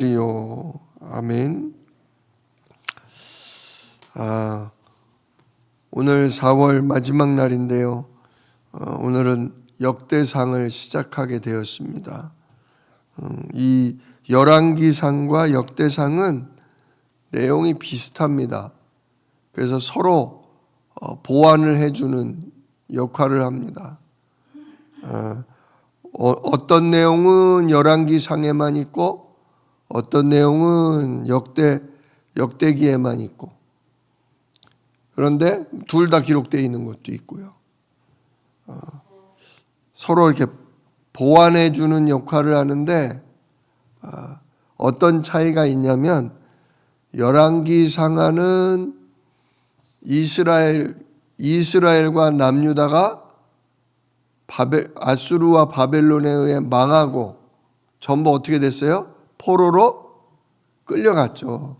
리요. 아멘. 오늘 4월 마지막 날인데요. 오늘은 역대상을 시작하게 되었습니다. 이 열왕기상과 역대상은 내용이 비슷합니다. 그래서 서로 보완을 해주는 역할을 합니다. 어떤 내용은 열왕기상에만 있고 어떤 내용은 역대기에만 있고, 그런데 둘 다 기록되어 있는 것도 있고요. 서로 이렇게 보완해 주는 역할을 하는데 어떤 차이가 있냐면, 열왕기상하는 이스라엘과 남유다가 아수르와 바벨론에 의해 망하고 전부 어떻게 됐어요? 포로로 끌려갔죠.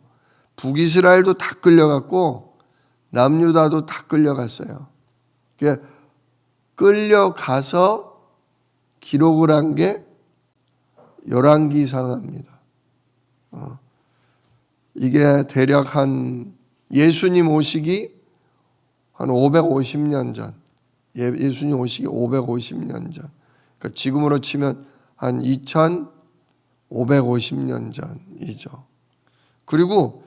북이스라엘도 다 끌려갔고 남유다도 다 끌려갔어요. 끌려가서 기록을 한 게 열왕기상합니다. 이게 대략 예수님 오시기 한 550년 전, 예수님 오시기 550년 전, 그러니까 지금으로 치면 한 2550년 전이죠. 그리고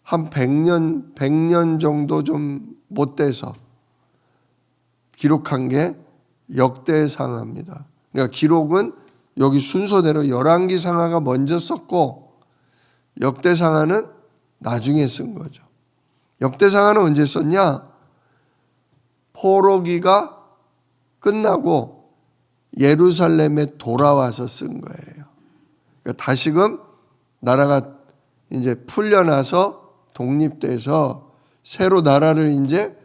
한 100년 정도 좀 못 돼서 기록한 게 역대상하입니다. 그러니까 기록은 여기 순서대로 열왕기상하가 먼저 썼고 역대상하는 나중에 쓴 거죠. 역대상하는 언제 썼냐? 포로기가 끝나고 예루살렘에 돌아와서 쓴 거예요. 그러니까 다시금 나라가 이제 풀려나서 독립돼서 새로 나라를 이제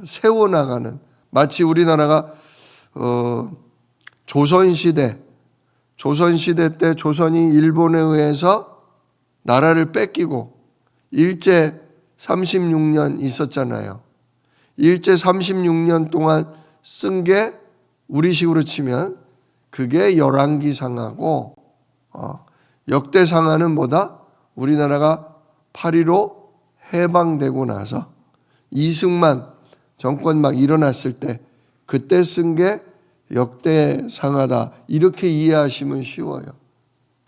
세워나가는, 마치 우리나라가 조선시대 때 조선이 일본에 의해서 나라를 뺏기고 일제 36년 있었잖아요. 일제 36년 동안 쓴 게 우리식으로 치면 그게 열왕기상하고, 역대상하는 뭐다? 우리나라가 8.15 해방되고 나서 이승만 정권 막 일어났을 때 그때 쓴 게 역대상하다. 이렇게 이해하시면 쉬워요.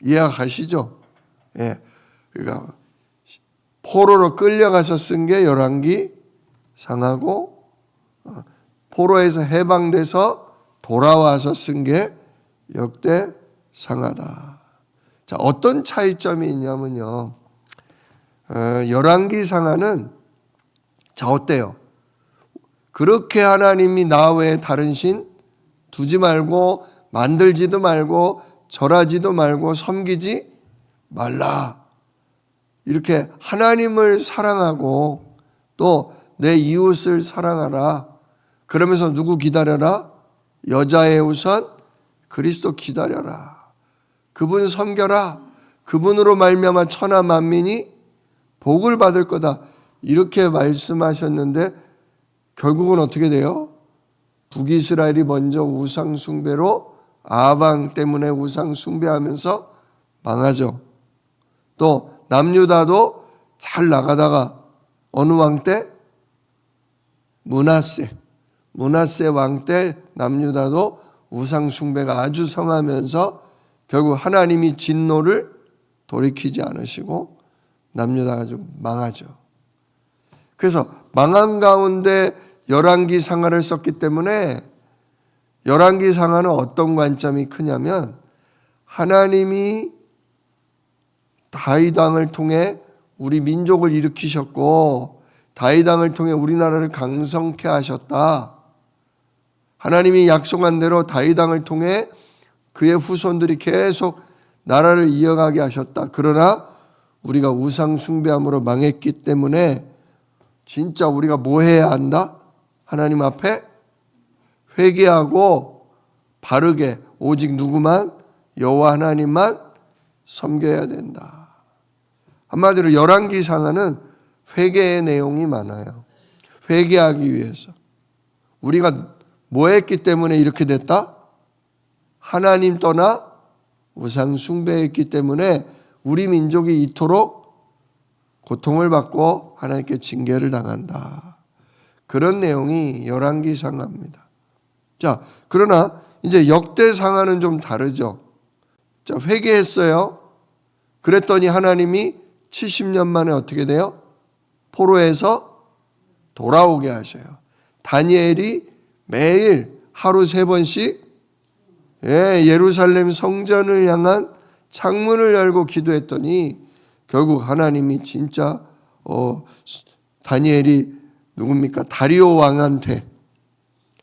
이해가 가시죠? 예. 그러니까 포로로 끌려가서 쓴 게 열왕기상하고, 포로에서 해방돼서 돌아와서 쓴 게 역대상하다. 자, 어떤 차이점이 있냐면요. 열왕기상하는, 자, 어때요? 그렇게 하나님이 나 외에 다른 신 두지 말고 만들지도 말고 절하지도 말고 섬기지 말라. 이렇게 하나님을 사랑하고 또 내 이웃을 사랑하라. 그러면서 누구 기다려라? 여자의 우선 그리스도 기다려라. 그분 섬겨라. 그분으로 말미암아 천하 만민이 복을 받을 거다. 이렇게 말씀하셨는데 결국은 어떻게 돼요? 북이스라엘이 먼저 우상 숭배로, 아방 때문에 우상 숭배하면서 망하죠. 또 남유다도 잘 나가다가 어느 왕 때? 므낫세 왕 때 남유다도 우상 숭배가 아주 성하면서 결국 하나님이 진노를 돌이키지 않으시고 남유다가 좀 망하죠. 그래서 망한 가운데 열왕기상하를 썼기 때문에 열왕기상하는 어떤 관점이 크냐면, 하나님이 다윗 왕을 통해 우리 민족을 일으키셨고 다윗 왕을 통해 우리나라를 강성케 하셨다. 하나님이 약속한 대로 다윗 왕을 통해 그의 후손들이 계속 나라를 이어가게 하셨다. 그러나 우리가 우상 숭배함으로 망했기 때문에 진짜 우리가 뭐 해야 한다? 하나님 앞에 회개하고 바르게 오직 누구만? 여호와 하나님만 섬겨야 된다. 한마디로 열왕기상하는 회개의 내용이 많아요. 회개하기 위해서. 우리가 뭐 했기 때문에 이렇게 됐다? 하나님 떠나 우상 숭배했기 때문에 우리 민족이 이토록 고통을 받고 하나님께 징계를 당한다. 그런 내용이 열왕기상하입니다. 자, 그러나 이제 역대상하는 좀 다르죠. 자, 회개했어요. 그랬더니 하나님이 70년 만에 어떻게 돼요? 포로에서 돌아오게 하셔요. 다니엘이 매일 하루 3번씩 예루살렘 성전을 향한 창문을 열고 기도했더니 결국 하나님이 진짜 다니엘이 누굽니까? 다리오 왕한테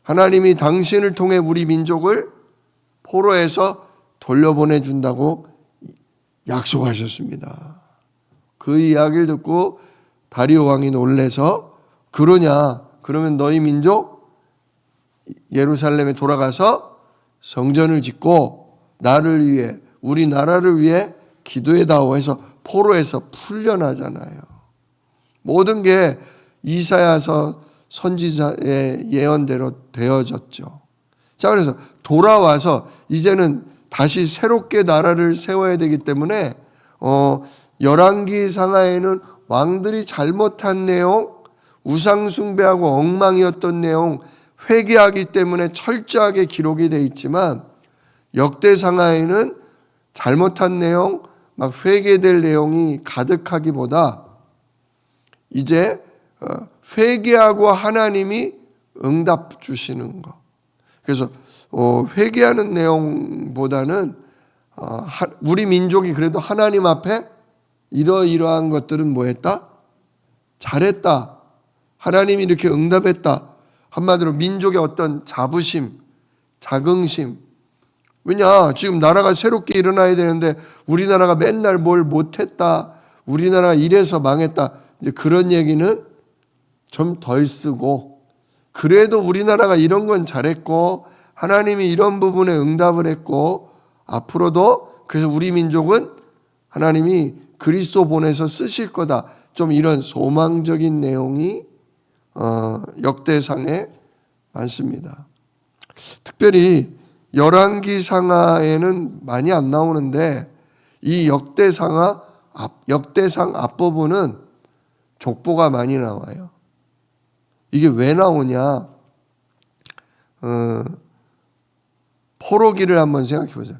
하나님이 당신을 통해 우리 민족을 포로에서 돌려보내준다고 약속하셨습니다. 그 이야기를 듣고 다리오 왕이 놀래서 그러냐? 그러면 너희 민족 예루살렘에 돌아가서 성전을 짓고 나를 위해 우리 나라를 위해 기도해다오 해서 포로에서 풀려나잖아요. 모든 게 이사야서 선지자의 예언대로 되어졌죠. 자, 그래서 돌아와서 이제는 다시 새롭게 나라를 세워야 되기 때문에 열왕기상하에는 왕들이 잘못한 내용, 우상 숭배하고 엉망이었던 내용, 회개하기 때문에 철저하게 기록이 되어 있지만 역대상하에는 잘못한 내용, 막 회개될 내용이 가득하기보다 이제 회개하고 하나님이 응답 주시는 거. 그래서 회개하는 내용보다는 우리 민족이 그래도 하나님 앞에 이러이러한 것들은 뭐 했다? 잘했다. 하나님이 이렇게 응답했다. 한마디로 민족의 어떤 자부심, 자긍심. 왜냐? 지금 나라가 새롭게 일어나야 되는데 우리나라가 맨날 뭘 못했다. 우리나라가 이래서 망했다. 이제 그런 얘기는 좀 덜 쓰고 그래도 우리나라가 이런 건 잘했고 하나님이 이런 부분에 응답을 했고 앞으로도 그래서 우리 민족은 하나님이 그리스도 보내서 쓰실 거다. 좀 이런 소망적인 내용이 역대상에 많습니다. 특별히 열왕기상하에는 많이 안 나오는데 이 역대상 앞부분은 족보가 많이 나와요. 이게 왜 나오냐? 포로기를 한번 생각해 보자.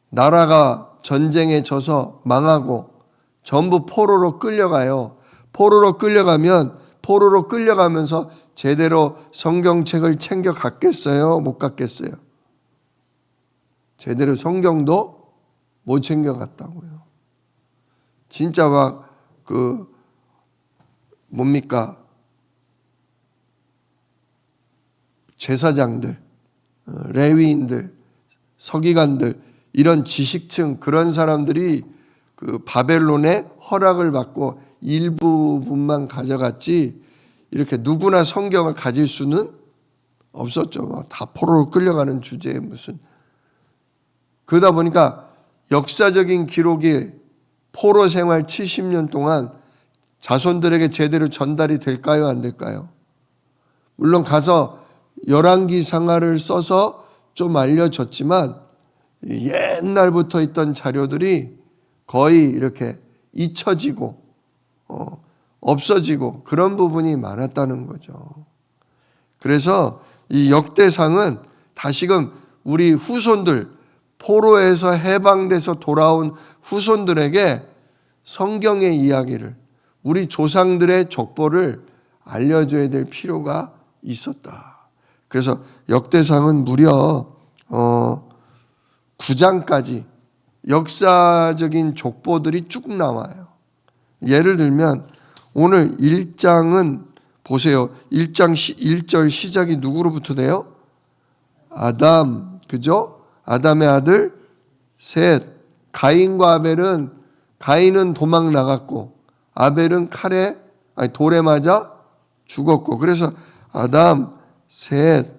나라가 전쟁에 져서 망하고 전부 포로로 끌려가요. 포로로 끌려가면서 제대로 성경책을 챙겨 갔겠어요? 못 갔겠어요? 제대로 성경도 못 챙겨 갔다고요. 진짜 막 뭡니까? 제사장들, 레위인들, 서기관들 이런 지식층 그런 사람들이 그 바벨론의 허락을 받고 일부분만 가져갔지 이렇게 누구나 성경을 가질 수는 없었죠. 다 포로로 끌려가는 주제에 무슨 그러다 보니까 역사적인 기록이 포로 생활 70년 동안 자손들에게 제대로 전달이 될까요? 안 될까요? 물론 가서 열왕기상하를 써서 좀 알려졌지만 옛날부터 있던 자료들이 거의 이렇게 잊혀지고 없어지고 그런 부분이 많았다는 거죠. 그래서 이 역대상은 다시금 우리 후손들 포로에서 해방돼서 돌아온 후손들에게 성경의 이야기를 우리 조상들의 족보를 알려줘야 될 필요가 있었다. 그래서 역대상은 무려 9장까지 역사적인 족보들이 쭉 나와요. 예를 들면 오늘 1장은 보세요. 1장 1절 시작이 누구로부터 돼요? 아담, 그죠? 아담의 아들 셋. 가인과 아벨은 가인은 도망 나갔고 아벨은 돌에 맞아 죽었고 그래서 아담, 셋,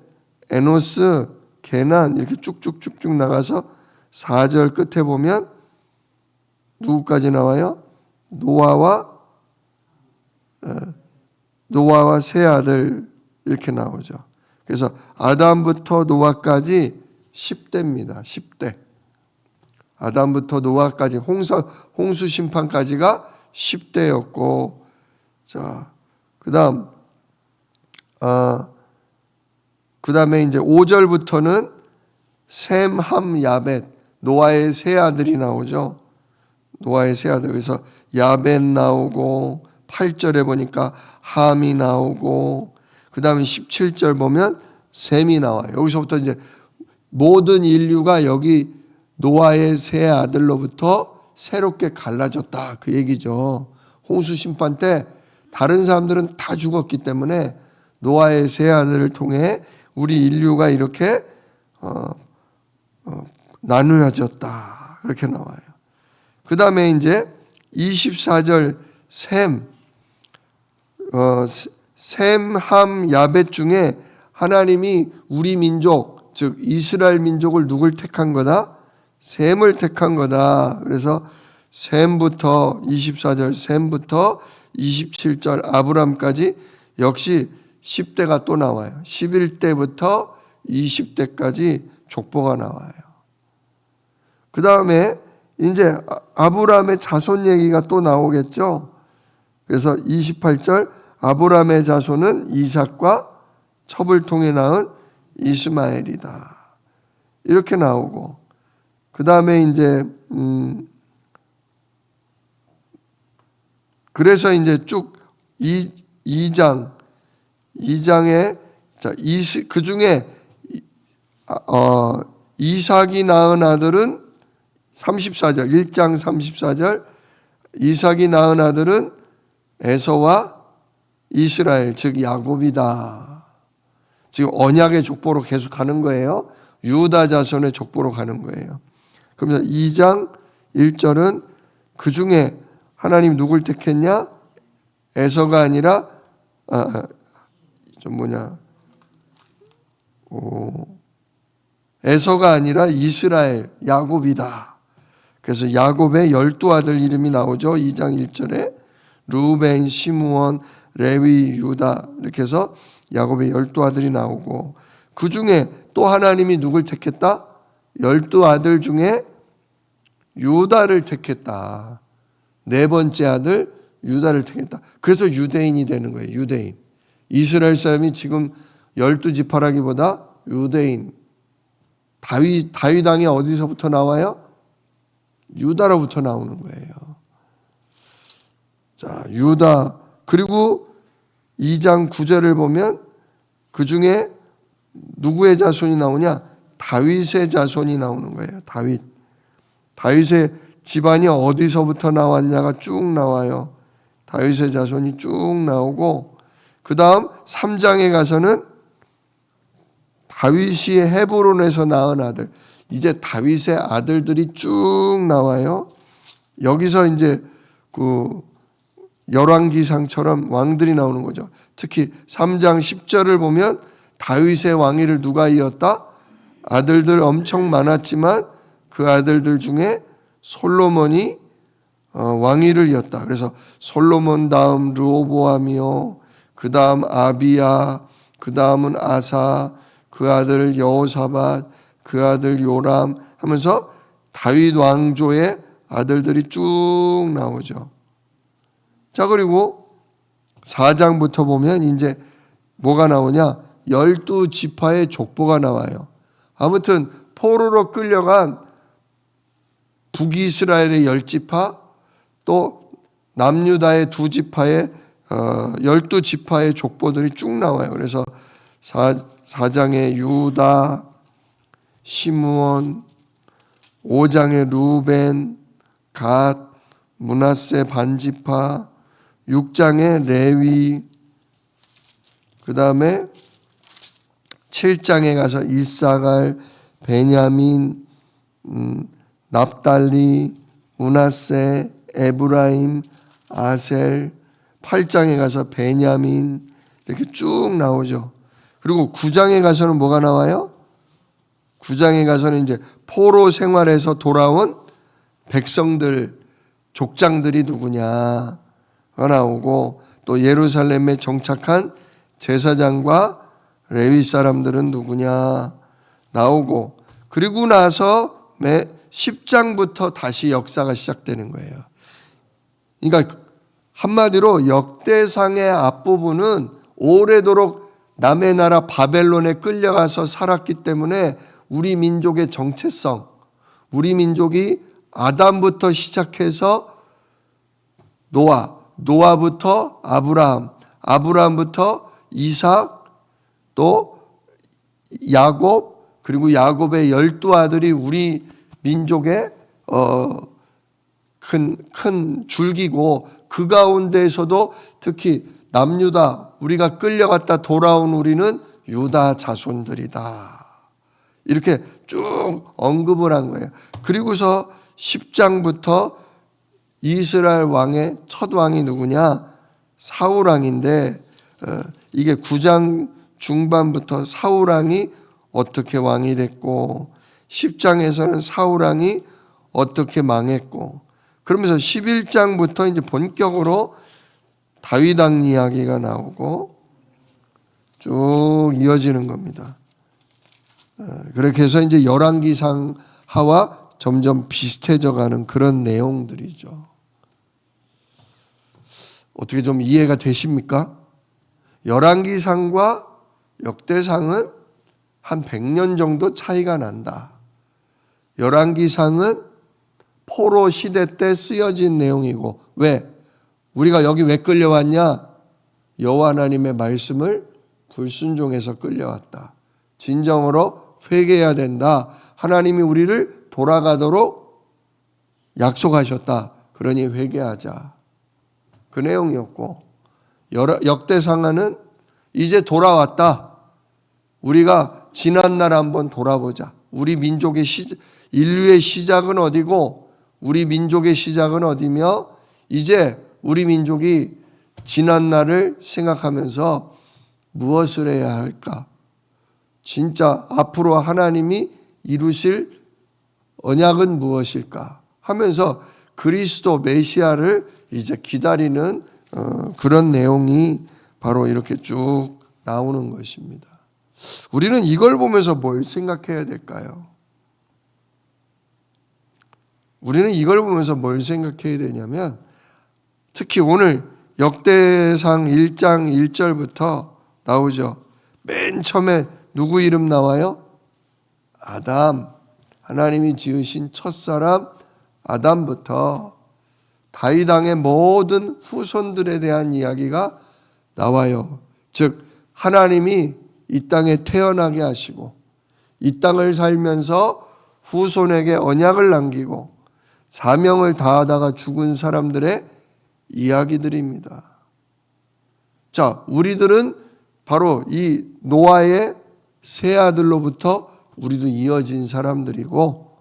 에노스, 게난 이렇게 쭉쭉쭉쭉 나가서 4절 끝에 보면 누구까지 나와요? 노아와 세 아들 이렇게 나오죠. 그래서 아담부터 노아까지 10대입니다. 10대. 아담부터 노아까지 홍수 심판까지가 10대였고, 자, 그다음에 이제 5절부터는 셈, 함, 야벳, 노아의 세 아들이 나오죠. 노아의 세 아들. 그래서 야벳 나오고 8절에 보니까 함이 나오고 그다음에 17절 보면 셈이 나와요. 여기서부터 이제 모든 인류가 여기 노아의 세 아들로부터 새롭게 갈라졌다 그 얘기죠. 홍수 심판 때 다른 사람들은 다 죽었기 때문에 노아의 세 아들을 통해 우리 인류가 이렇게 나누어졌다 그렇게 나와요. 그 다음에 이제 24절 셈, 함, 야벳 중에 하나님이 우리 민족, 즉 이스라엘 민족을 누굴 택한 거다? 셈을 택한 거다. 그래서 셈부터 24절 셈부터 27절 아브람까지 역시 10대가 또 나와요. 11대부터 20대까지 족보가 나와요. 그 다음에 이제 아브람의 자손 얘기가 또 나오겠죠. 그래서 28절 아브람의 자손은 이삭과 첩을 통해 낳은 이스마엘이다. 이렇게 나오고 그 다음에 이제 그래서 이제 쭉 2장에 자, 그 중에 이삭이 낳은 아들은 34절 1장 34절 이삭이 낳은 아들은 에서와 이스라엘 즉 야곱이다. 지금 언약의 족보로 계속 가는 거예요. 유다 자손의 족보로 가는 거예요. 그러면서 2장 1절은 그 중에 하나님 누굴 택했냐? 에서가 아니라 에서가 아니라 이스라엘 야곱이다. 그래서 야곱의 12아들 이름이 나오죠. 2장 1절에 루벤, 시므온, 레위, 유다 이렇게 해서 야곱의 12아들이 나오고 그 중에 또 하나님이 누굴 택했다? 12아들 중에 유다를 택했다. 네 번째 아들 유다를 택했다. 그래서 유대인이 되는 거예요. 유대인. 이스라엘 사람이 지금 12지파라기보다 유대인. 다윗 왕이 어디서부터 나와요? 유다로부터 나오는 거예요. 자, 유다. 그리고 2장 9절을 보면 그 중에 누구의 자손이 나오냐? 다윗의 자손이 나오는 거예요. 다윗의 집안이 어디서부터 나왔냐가 쭉 나와요. 다윗의 자손이 쭉 나오고 그 다음 3장에 가서는 다윗이 헤브론에서 낳은 아들 이제 다윗의 아들들이 쭉 나와요. 여기서 이제 그 열왕기상처럼 왕들이 나오는 거죠. 특히 3장 10절을 보면 다윗의 왕위를 누가 이었다? 아들들 엄청 많았지만 그 아들들 중에 솔로몬이 왕위를 이었다. 그래서 솔로몬 다음 르호보암이요. 그 다음 아비야. 그 다음은 아사. 그 아들 여호사밧. 그 아들 요람 하면서 다윗 왕조의 아들들이 쭉 나오죠. 자, 그리고 4장부터 보면 이제 뭐가 나오냐? 12지파의 족보가 나와요. 아무튼 포로로 끌려간 북이스라엘의 10지파 또 남유다의 2지파의 12지파의 족보들이 쭉 나와요. 그래서 4장에 유다, 시므온, 5장에 루벤, 갓, 므낫세 반지파, 6장에 레위, 그 다음에 7장에 가서 이사갈, 베냐민, 납달리, 므낫세, 에브라임, 아셀, 8장에 가서 베냐민 이렇게 쭉 나오죠. 그리고 9장에 가서는 뭐가 나와요? 9장에 가서는 이제 포로 생활에서 돌아온 백성들, 족장들이 누구냐가 나오고 또 예루살렘에 정착한 제사장과 레위 사람들은 누구냐 나오고 그리고 나서 10장부터 다시 역사가 시작되는 거예요. 그러니까 한마디로 역대상의 앞부분은 오래도록 남의 나라 바벨론에 끌려가서 살았기 때문에 우리 민족의 정체성, 우리 민족이 아담부터 시작해서 노아부터 아브라함, 아브라함부터 이삭, 또 야곱, 그리고 야곱의 12아들이 우리 민족의 큰 줄기고, 그 가운데에서도 특히 남유다, 우리가 끌려갔다 돌아온 우리는 유다 자손들이다. 이렇게 쭉 언급을 한 거예요. 그리고서 10장부터 이스라엘 왕의 첫 왕이 누구냐? 사울 왕인데, 이게 9장 중반부터 사울 왕이 어떻게 왕이 됐고, 10장에서는 사울 왕이 어떻게 망했고, 그러면서 11장부터 이제 본격으로 다윗 왕 이야기가 나오고 쭉 이어지는 겁니다. 그렇게 해서 이제 열왕기상하와 점점 비슷해져 가는 그런 내용들이죠. 어떻게 좀 이해가 되십니까? 열왕기상과 역대상은 한 100년 정도 차이가 난다. 열왕기상은 포로 시대 때 쓰여진 내용이고, 왜? 우리가 여기 왜 끌려왔냐? 여호와 하나님의 말씀을 불순종해서 끌려왔다. 진정으로 회개해야 된다. 하나님이 우리를 돌아가도록 약속하셨다. 그러니 회개하자. 그 내용이었고, 역대상하는 이제 돌아왔다. 우리가 지난 날 한번 돌아보자. 우리 민족의 인류의 시작은 어디고 우리 민족의 시작은 어디며, 이제 우리 민족이 지난 날을 생각하면서 무엇을 해야 할까? 진짜 앞으로 하나님이 이루실 언약은 무엇일까? 하면서 그리스도 메시아를 이제 기다리는 그런 내용이 바로 이렇게 쭉 나오는 것입니다. 우리는 이걸 보면서 뭘 생각해야 될까요? 우리는 이걸 보면서 뭘 생각해야 되냐면, 특히 오늘 역대상 1장 1절부터 나오죠. 맨 처음에 누구 이름 나와요? 아담. 하나님이 지으신 첫사람 아담부터 다윗 왕의 모든 후손들에 대한 이야기가 나와요. 즉 하나님이 이 땅에 태어나게 하시고 이 땅을 살면서 후손에게 언약을 남기고 사명을 다하다가 죽은 사람들의 이야기들입니다. 자, 우리들은 바로 이 노아의 세 아들로부터 우리도 이어진 사람들이고,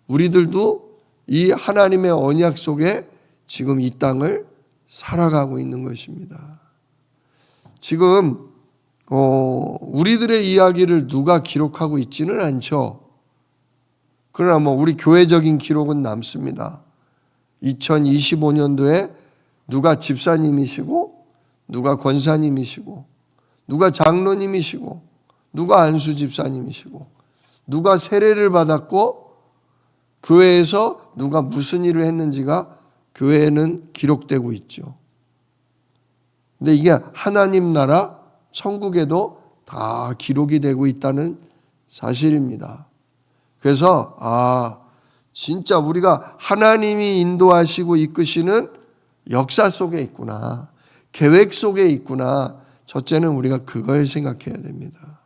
우리들도 이 하나님의 언약 속에 지금 이 땅을 살아가고 있는 것입니다. 지금 우리들의 이야기를 누가 기록하고 있지는 않죠. 그러나 우리 교회적인 기록은 남습니다. 2025년도에 누가 집사님이시고, 누가 권사님이시고, 누가 장로님이시고, 누가 안수 집사님이시고, 누가 세례를 받았고, 교회에서 누가 무슨 일을 했는지가 교회에는 기록되고 있죠. 근데 이게 하나님 나라 천국에도 다 기록이 되고 있다는 사실입니다. 그래서 진짜 우리가 하나님이 인도하시고 이끄시는 역사 속에 있구나, 계획 속에 있구나. 첫째는 우리가 그걸 생각해야 됩니다.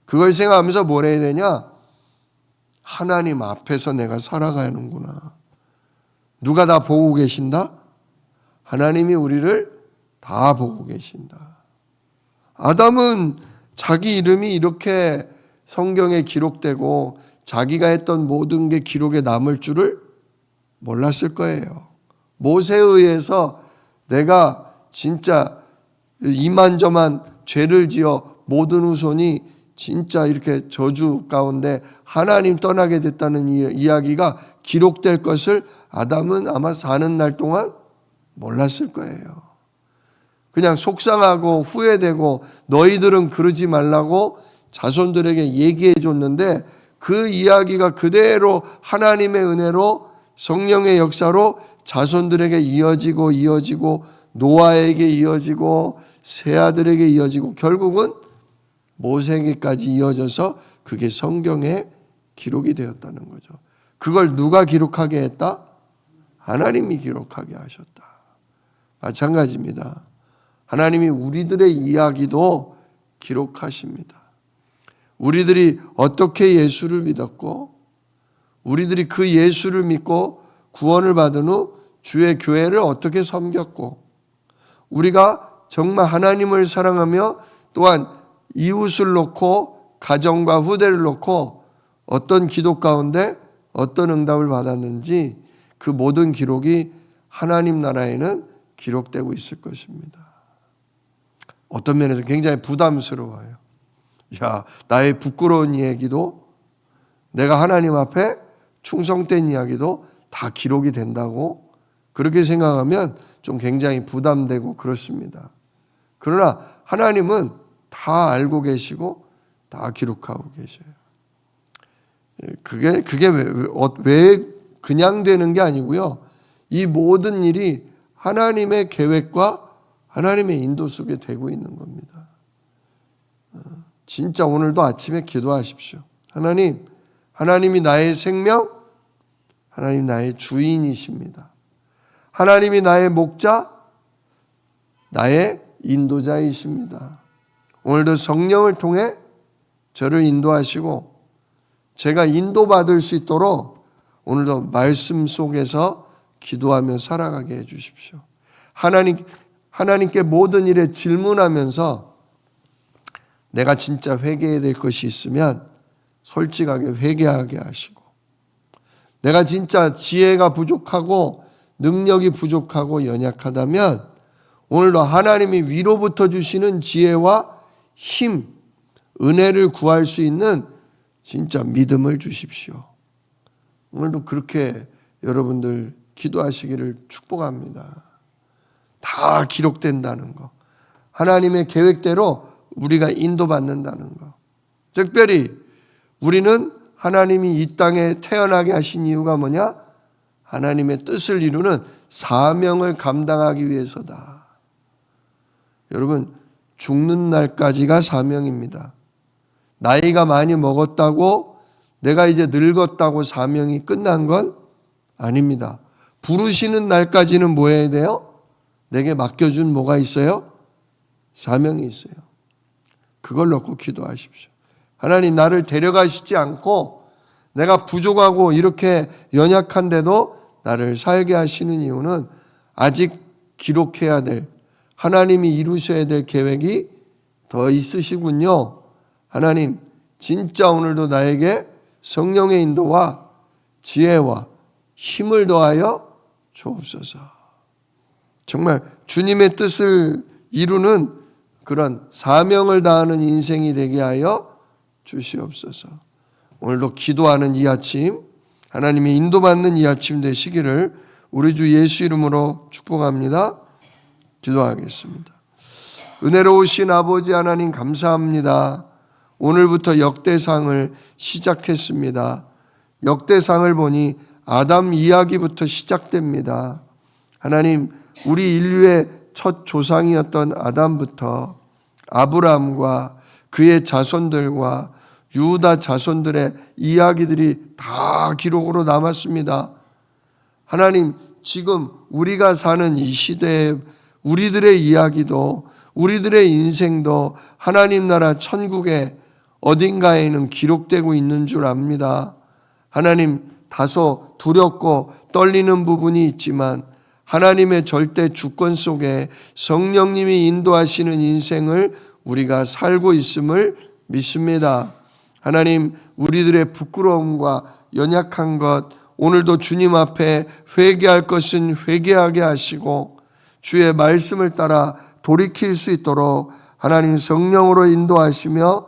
그걸 생각하면서 뭘 해야 되냐? 하나님 앞에서 내가 살아가는구나. 누가 다 보고 계신다? 하나님이 우리를 다 보고 계신다. 아담은 자기 이름이 이렇게 성경에 기록되고 자기가 했던 모든 게 기록에 남을 줄을 몰랐을 거예요. 모세에 의해서 내가 진짜 이만저만 죄를 지어 모든 후손이 진짜 이렇게 저주 가운데 하나님 떠나게 됐다는 이야기가 기록될 것을 아담은 아마 사는 날 동안 몰랐을 거예요. 그냥 속상하고 후회되고 너희들은 그러지 말라고 자손들에게 얘기해 줬는데, 그 이야기가 그대로 하나님의 은혜로 성령의 역사로 자손들에게 이어지고 노아에게 이어지고 세 아들에게 이어지고 결국은 모세에게까지 이어져서 그게 성경에 기록이 되었다는 거죠. 그걸 누가 기록하게 했다? 하나님이 기록하게 하셨다. 마찬가지입니다. 하나님이 우리들의 이야기도 기록하십니다. 우리들이 어떻게 예수를 믿었고 우리들이 그 예수를 믿고 구원을 받은 후 주의 교회를 어떻게 섬겼고 우리가 정말 하나님을 사랑하며 또한 이웃을 놓고 가정과 후대를 놓고 어떤 기도 가운데 어떤 응답을 받았는지 그 모든 기록이 하나님 나라에는 기록되고 있을 것입니다. 어떤 면에서 굉장히 부담스러워요. 야, 나의 부끄러운 얘기도 내가 하나님 앞에 충성된 이야기도 다 기록이 된다고 그렇게 생각하면 좀 굉장히 부담되고 그렇습니다. 그러나 하나님은 다 알고 계시고 다 기록하고 계셔요. 그게 왜 그냥 되는 게 아니고요. 이 모든 일이 하나님의 계획과 하나님의 인도 속에 되고 있는 겁니다. 진짜 오늘도 아침에 기도하십시오. 하나님이 나의 생명, 하나님 나의 주인이십니다. 하나님이 나의 목자, 나의 인도자이십니다. 오늘도 성령을 통해 저를 인도하시고 제가 인도받을 수 있도록 오늘도 말씀 속에서 기도하며 살아가게 해 주십시오. 하나님께 모든 일에 질문하면서 내가 진짜 회개해야 될 것이 있으면 솔직하게 회개하게 하시고 내가 진짜 지혜가 부족하고 능력이 부족하고 연약하다면 오늘도 하나님이 위로부터 주시는 지혜와 힘, 은혜를 구할 수 있는 진짜 믿음을 주십시오. 오늘도 그렇게 여러분들 기도하시기를 축복합니다. 다 기록된다는 거. 하나님의 계획대로 우리가 인도받는다는 거. 특별히 우리는 하나님이 이 땅에 태어나게 하신 이유가 뭐냐? 하나님의 뜻을 이루는 사명을 감당하기 위해서다. 여러분, 죽는 날까지가 사명입니다. 나이가 많이 먹었다고 내가 이제 늙었다고 사명이 끝난 건 아닙니다. 부르시는 날까지는 뭐 해야 돼요? 내게 맡겨준 뭐가 있어요? 사명이 있어요. 그걸 놓고 기도하십시오. 하나님, 나를 데려가시지 않고 내가 부족하고 이렇게 연약한데도 나를 살게 하시는 이유는 아직 기록해야 될 하나님이 이루셔야 될 계획이 더 있으시군요. 하나님, 진짜 오늘도 나에게 성령의 인도와 지혜와 힘을 더하여 주옵소서. 정말 주님의 뜻을 이루는 그런 사명을 다하는 인생이 되게 하여 주시옵소서. 오늘도 기도하는 이 아침, 하나님의 인도받는 이 아침 되시기를 우리 주 예수 이름으로 축복합니다. 기도하겠습니다. 은혜로우신 아버지 하나님 감사합니다. 오늘부터 역대상을 시작했습니다. 역대상을 보니 아담 이야기부터 시작됩니다. 하나님, 우리 인류의 첫 조상이었던 아담부터 아브라함과 그의 자손들과 유다 자손들의 이야기들이 다 기록으로 남았습니다. 하나님, 지금 우리가 사는 이 시대에 우리들의 이야기도 우리들의 인생도 하나님 나라 천국의 어딘가에는 기록되고 있는 줄 압니다. 하나님, 다소 두렵고 떨리는 부분이 있지만 하나님의 절대 주권 속에 성령님이 인도하시는 인생을 우리가 살고 있음을 믿습니다. 하나님, 우리들의 부끄러움과 연약한 것 오늘도 주님 앞에 회개할 것은 회개하게 하시고 주의 말씀을 따라 돌이킬 수 있도록 하나님 성령으로 인도하시며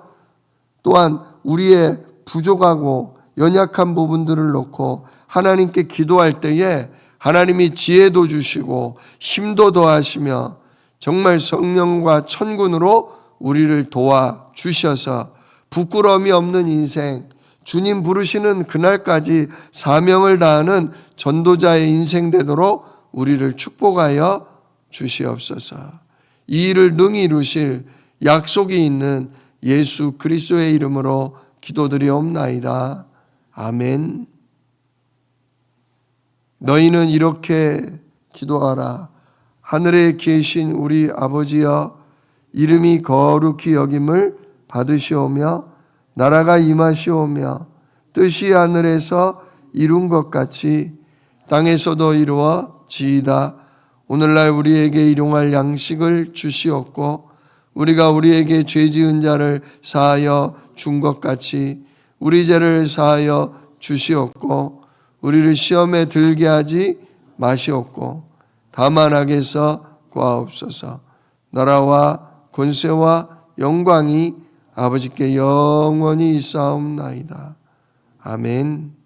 또한 우리의 부족하고 연약한 부분들을 놓고 하나님께 기도할 때에 하나님이 지혜도 주시고 힘도 더하시며 정말 성령과 천군으로 우리를 도와주셔서 부끄러움이 없는 인생, 주님 부르시는 그날까지 사명을 다하는 전도자의 인생 되도록 우리를 축복하여 주시옵소서. 이 일을 능히 이루실 약속이 있는 예수 그리스도의 이름으로 기도드리옵나이다. 아멘. 너희는 이렇게 기도하라. 하늘에 계신 우리 아버지여, 이름이 거룩히 여김을 받으시오며 나라가 임하시오며 뜻이 하늘에서 이룬 것 같이 땅에서도 이루어지이다. 오늘날 우리에게 일용할 양식을 주시옵고 우리가 우리에게 죄 지은 자를 사하여 준 것 같이 우리 죄를 사하여 주시옵고 우리를 시험에 들게 하지 마시옵고 다만 악에서 구하옵소서. 나라와 권세와 영광이 아버지께 영원히 있사옵나이다. 아멘.